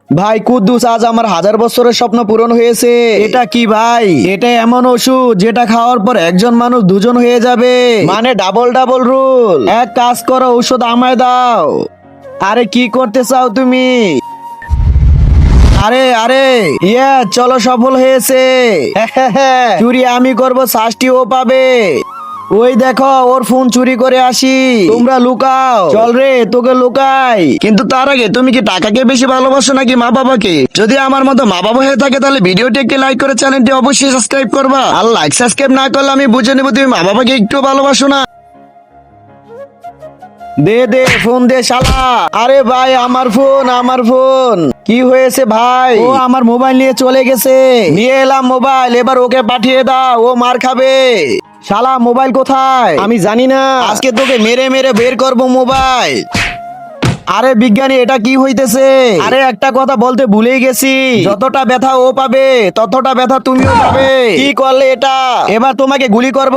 ভাই কুদ্দুস, আজ আমার 1000 বছরের স্বপ্ন পূরণ হয়েছে। এটা কি ভাই? এটা এমন ওষুধ যেটা খাওয়ার পর একজন মানুষ দুজন হয়ে যাবে, মানে ডাবল ডাবল রুল। এক কাজ করো, ঔষধ আমায় দাও। আরে কি করতে চাও তুমি? আরে আরে ইয়া, চলো, সফল হয়েছে। চুরি আমি করব, শাস্তি ও পাবে। ওই দেখো, ওর ফোন চুরি করে আসি। তোমরা লুকাও, চল রে তোকে লুকাই। কিন্তু তার আগে, তুমি কি টাকাকে বেশি ভালোবাসো নাকি মা বাবাকে? যদি আমার মতো মা বাবা হয়ে থাকে তাহলে ভিডিওটি একটি লাইক করে চ্যানেলটি অবশ্যই সাবস্ক্রাইব করবা। আর লাইক সাবস্ক্রাইব না করলে আমি বুঝে নেবো তুমি মা বাবাকে একটু ভালোবাসো না। দে দে ফোন দে শালা। আরে ভাই, আমার ফোন, আমার ফোন। কি হয়েছে ভাই? ও আমার মোবাইল নিয়ে চলে গেছে। নিয়ে এলাম মোবাইল, এবার ওকে পাঠিয়ে দাও, ও মার খাবে। শালা মোবাইল কোথায়? আমি জানি না, আজকে তোকে মেরে মেরে বের করব মোবাইল। আরে বিজ্ঞানী, এটা কি হইতেছে? আরে একটা কথা বলতে ভুলেই গেছি, যতটা ব্যথা ও পাবে ততটা ব্যথা তুমিও পাবে। কি করলে এটা? এবার তোমাকে গুলি করব।